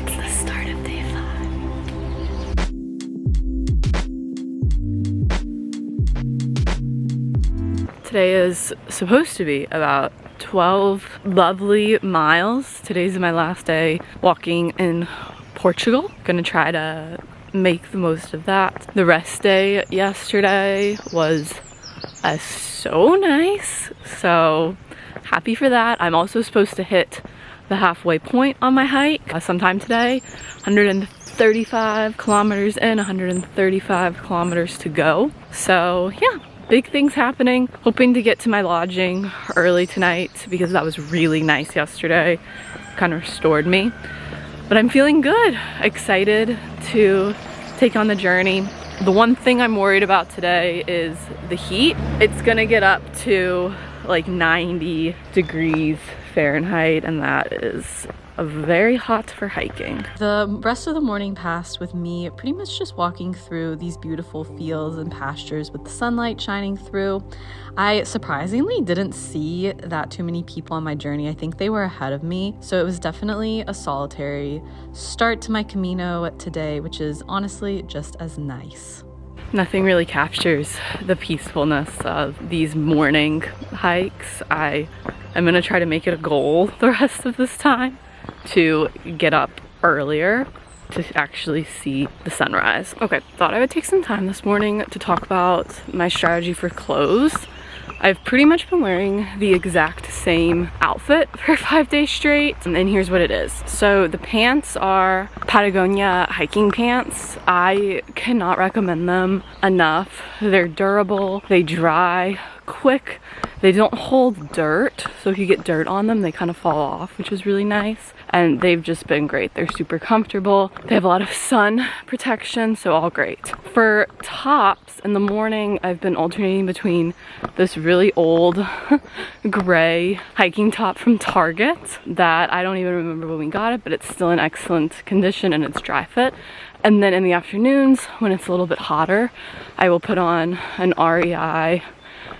It's the start of day 5. Today is supposed to be about 12 lovely miles. Today's my last day walking in Portugal. Gonna try to make the most of that. The rest day yesterday was so nice, so happy for that. I'm also supposed to hit the halfway point on my hike sometime today. 135 kilometers in, 135 kilometers to go. So yeah, big things happening. Hoping to get to my lodging early tonight because that was really nice yesterday. Kind of restored me. But I'm feeling good, excited to take on the journey. The one thing I'm worried about today is the heat. It's gonna get up to like 90 degrees Fahrenheit, and that is very hot for hiking. The rest of the morning passed with me pretty much just walking through these beautiful fields and pastures with the sunlight shining through. I surprisingly didn't see that too many people on my journey. I think they were ahead of me. So it was definitely a solitary start to my Camino today, which is honestly just as nice. Nothing really captures the peacefulness of these morning hikes. I'm gonna try to make it a goal the rest of this time to get up earlier to actually see the sunrise. Okay, thought I would take some time this morning to talk about my strategy for clothes. I've pretty much been wearing the exact same outfit for 5 days straight, and here's what it is. So the pants are Patagonia hiking pants. I cannot recommend them enough. They're durable, they dry quick, they don't hold dirt, so if you get dirt on them, they kind of fall off, which is really nice. And they've just been great. They're super comfortable. They have a lot of sun protection, so all great. For tops, in the morning, I've been alternating between this really old gray hiking top from Target that I don't even remember when we got it, but it's still in excellent condition and it's dry fit. And then in the afternoons, when it's a little bit hotter, I will put on an REI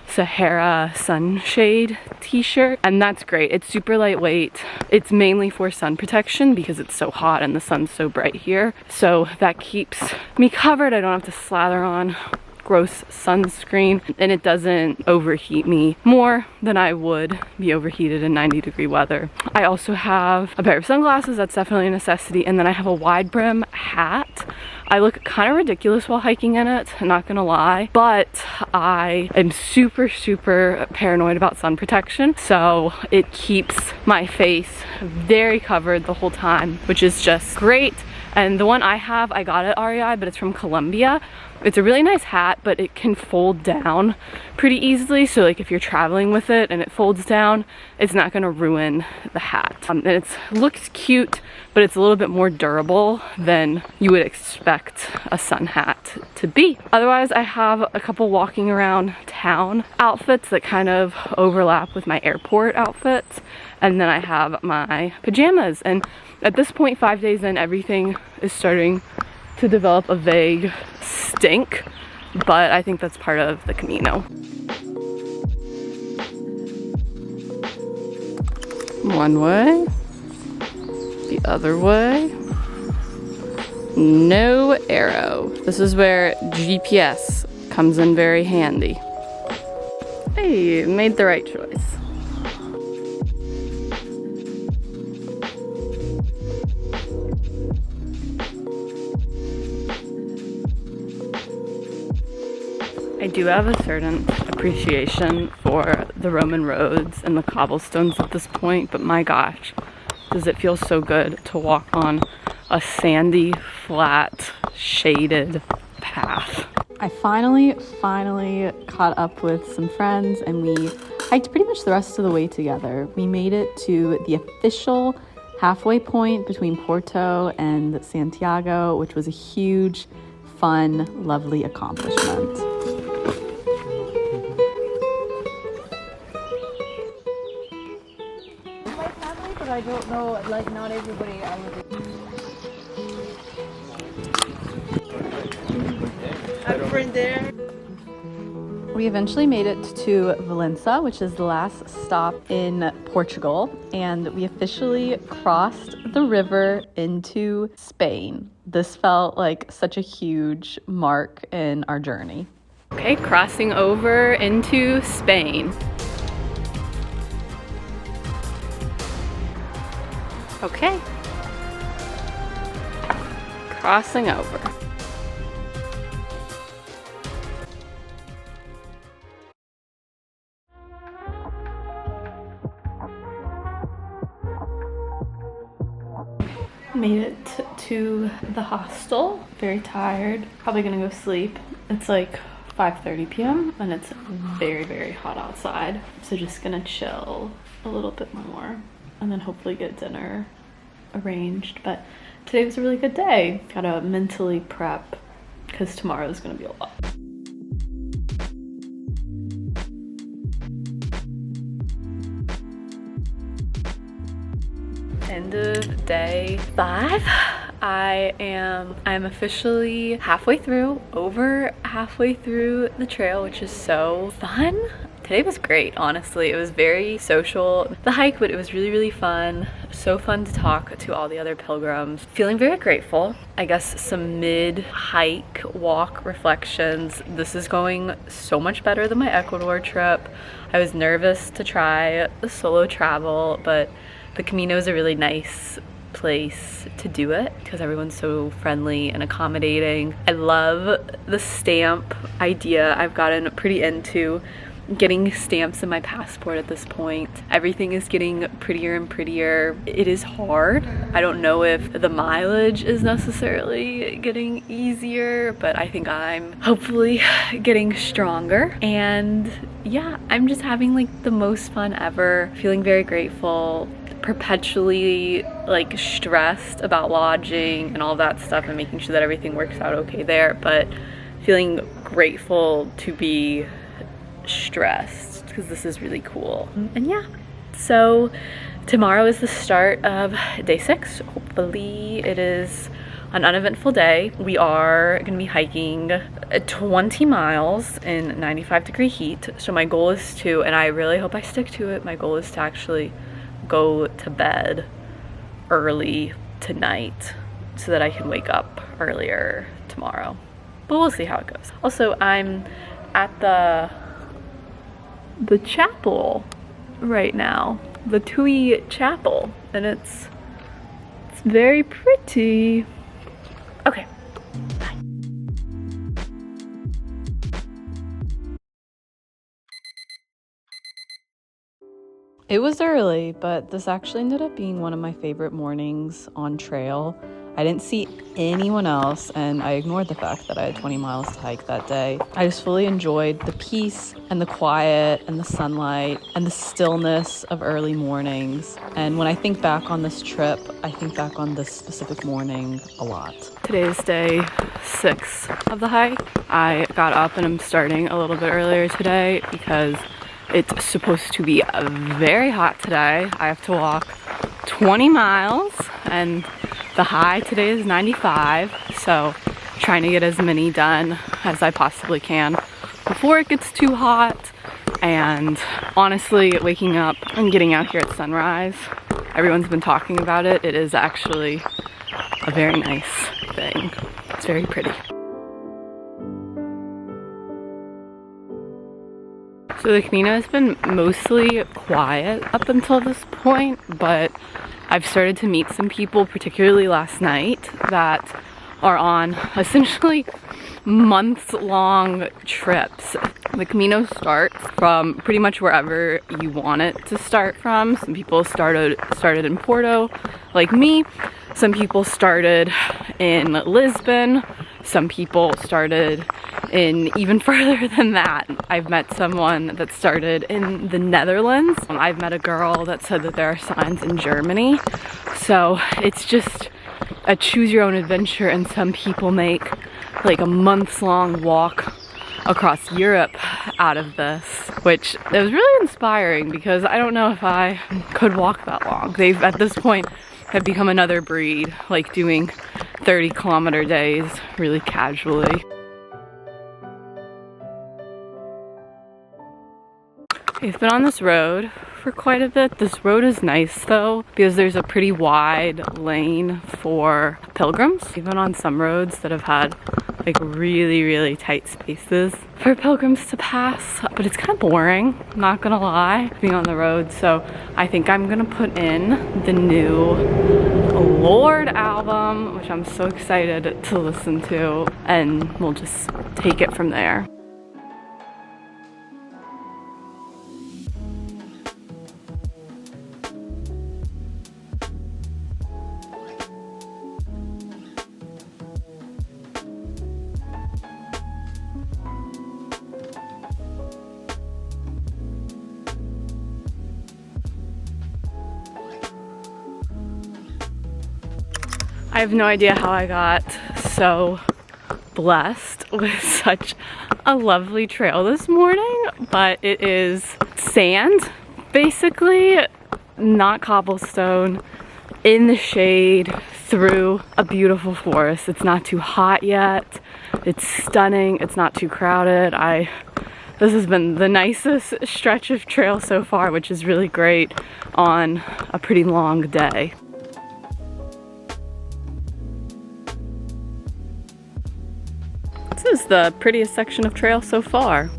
Sahara sunshade t-shirt, and that's great. It's super lightweight. It's mainly for sun protection because it's so hot and the sun's so bright here, so that keeps me covered. I don't have to slather on gross sunscreen, and it doesn't overheat me more than I would be overheated in 90-degree weather. I also have a pair of sunglasses. That's definitely a necessity, and then I have a wide brim hat. I look kind of ridiculous while hiking in it, I'm not gonna lie, but I am super paranoid about sun protection, so it keeps my face very covered the whole time, which is just great. And the one I have, I got at REI, but it's from Colombia. It's a really nice hat, but it can fold down pretty easily. So like if you're traveling with it and it folds down, it's not gonna ruin the hat. And it looks cute, but it's a little bit more durable than you would expect a sun hat to be. Otherwise, I have a couple walking around town outfits that kind of overlap with my airport outfits. And then I have my pajamas. And at this point, 5 days in, everything is starting to develop a vague stink, but I think that's part of the Camino. One way, the other way, no arrow. This is where GPS comes in very handy. Hey, made the right choice. I do have a certain appreciation for the Roman roads and the cobblestones at this point, but my gosh, does it feel so good to walk on a sandy, flat, shaded path. I finally caught up with some friends and we hiked pretty much the rest of the way together. We made it to the official halfway point between Porto and Santiago, which was a huge, fun, lovely accomplishment. But I don't know, like not everybody I would. I have a friend there. We eventually made it to Valença, which is the last stop in Portugal, and we officially crossed the river into Spain. This felt like such a huge mark in our journey. Okay, crossing over into Spain. Okay. Crossing over. Made it to the hostel. Very tired. Probably gonna go sleep. It's like 5:30 p.m. and it's very, very hot outside. So just gonna chill a little bit more and then hopefully get dinner arranged. But today was a really good day. Gotta mentally prep because tomorrow is gonna be a lot. End of day 5. I'm officially over halfway through the trail, which is so fun. Today was great, honestly. It was very social, the hike, but it was really, really fun. So fun to talk to all the other pilgrims. Feeling very grateful. I guess some mid-hike walk reflections. This is going so much better than my Ecuador trip. I was nervous to try the solo travel, but the Camino is a really nice place to do it because everyone's so friendly and accommodating. I love the stamp idea. I've gotten pretty into getting stamps in my passport at this point. Everything is getting prettier and prettier. It is hard. I don't know if the mileage is necessarily getting easier, but I think I'm hopefully getting stronger. And yeah, I'm just having like the most fun ever. Feeling very grateful. Perpetually like stressed about lodging and all that stuff and making sure that everything works out okay there, but feeling grateful to be stressed because this is really cool. And yeah, so tomorrow is the start of day 6. Hopefully it is an uneventful day. We are gonna be hiking 20 miles in 95-degree heat. So my goal is to, and I really hope I stick to it, my goal is to actually go to bed early tonight so that I can wake up earlier tomorrow. But we'll see how it goes. Also, I'm at the chapel right now, the Tui Chapel, and it's very pretty. Okay, bye. It was early, but this actually ended up being one of my favorite mornings on trail. I didn't see anyone else, and I ignored the fact that I had 20 miles to hike that day. I just fully enjoyed the peace and the quiet and the sunlight and the stillness of early mornings. And when I think back on this trip, I think back on this specific morning a lot. Today is day 6 of the hike. I got up and I'm starting a little bit earlier today because it's supposed to be very hot today. I have to walk 20 miles and the high today is 95, so trying to get as many done as I possibly can before it gets too hot. And honestly, waking up and getting out here at sunrise, everyone's been talking about it. It is actually a very nice thing. It's very pretty. So the Camino has been mostly quiet up until this point, but I've started to meet some people, particularly last night, that are on essentially months-long trips. The Camino starts from pretty much wherever you want it to start from. Some people started in Porto, like me. Some people started in Lisbon. Some people started in even further than that. I've met someone that started in the Netherlands. I've met a girl that said that there are signs in Germany. So it's just a choose your own adventure, and some people make like a months-long walk across Europe out of this, which it was really inspiring because I don't know if I could walk that long. They've at this point have become another breed, like doing 30-kilometer days really casually. We've been on this road for quite a bit. This road is nice though, because there's a pretty wide lane for pilgrims. We've been on some roads that have had like really tight spaces for pilgrims to pass, but it's kind of boring, not gonna lie, being on the road. So I think I'm gonna put in the new Lord album, which I'm so excited to listen to, and we'll just take it from there. I have no idea how I got so blessed with such a lovely trail this morning, but it is sand, basically, not cobblestone, in the shade through a beautiful forest. It's not too hot yet. It's stunning. It's not too crowded. This has been the nicest stretch of trail so far, which is really great on a pretty long day. This is the prettiest section of trail so far.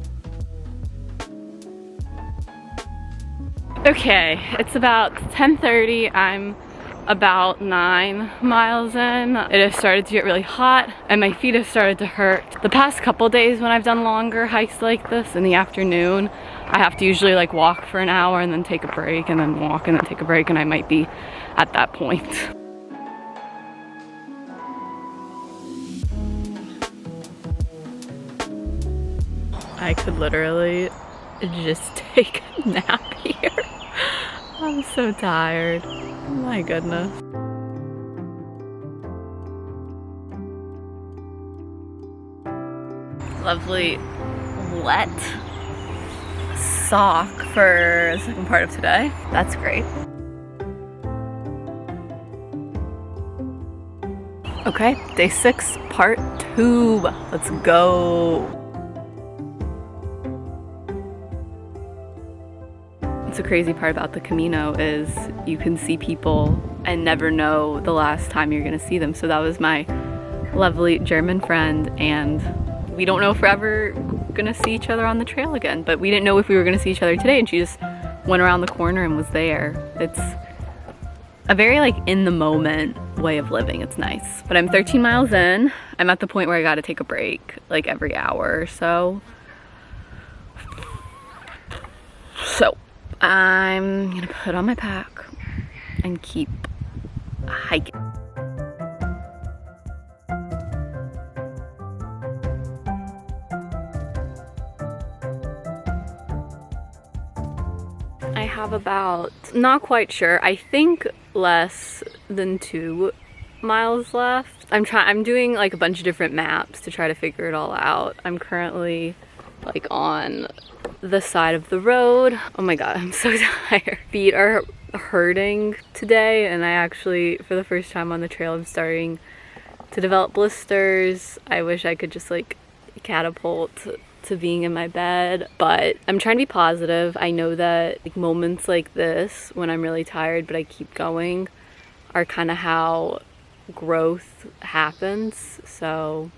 Okay, it's about 10:30. I'm about 9 miles in. It has started to get really hot and my feet have started to hurt. The past couple days when I've done longer hikes like this in the afternoon, I have to usually like walk for an hour and then take a break and then walk and then take a break, and I might be at that point. I could literally just take a nap here. I'm so tired. My goodness. Lovely wet sock for the second part of today. That's great. Okay, day 6, part 2. Let's go. The crazy part about the Camino is you can see people and never know the last time you're gonna see them. So that was my lovely German friend, and we don't know if we're ever gonna see each other on the trail again, but we didn't know if we were gonna see each other today, and she just went around the corner and was there. It's a very like in the moment way of living. It's nice. But I'm 13 miles in. I'm at the point where I gotta take a break like every hour or so. So I'm gonna put on my pack and keep hiking. I have about, not quite sure, I think less than 2 miles left. I'm doing like a bunch of different maps to try to figure it all out. I'm currently like on the side of the road. Oh my god, I'm so tired. Feet are hurting today, and I actually, for the first time on the trail, I'm starting to develop blisters. I wish I could just like catapult to being in my bed, but I'm trying to be positive. I know that like moments like this when I'm really tired but I keep going are kind of how growth happens. So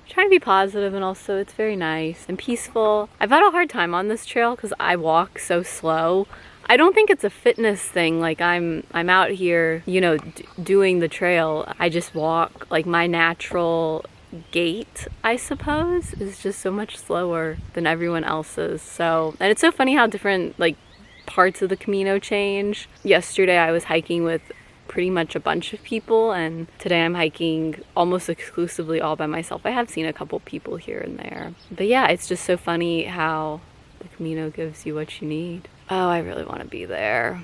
trying to be positive, and also it's very nice and peaceful. I've had a hard time on this trail because I walk so slow. I don't think it's a fitness thing. Like I'm out here, you know, doing the trail. I just walk like my natural gait, I suppose, is just so much slower than everyone else's. So, and it's so funny how different like parts of the Camino change. Yesterday I was hiking with pretty much a bunch of people, and today I'm hiking almost exclusively all by myself. I have seen a couple people here and there, but yeah, it's just so funny how the Camino gives you what you need. Oh, I really want to be there.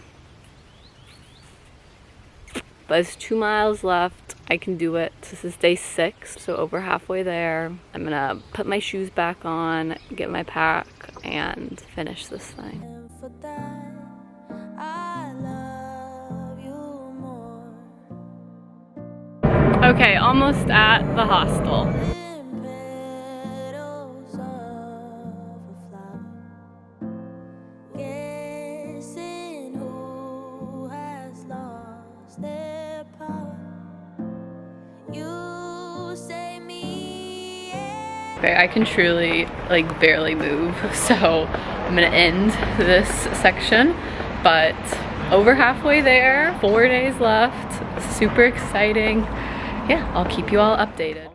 But it's 2 miles left. I can do it. This is day 6, so over halfway there. I'm gonna put my shoes back on, get my pack, and finish this thing. Okay, almost at the hostel. Okay, I can truly like barely move, so I'm gonna end this section, but over halfway there, 4 days left, super exciting. Yeah, I'll keep you all updated.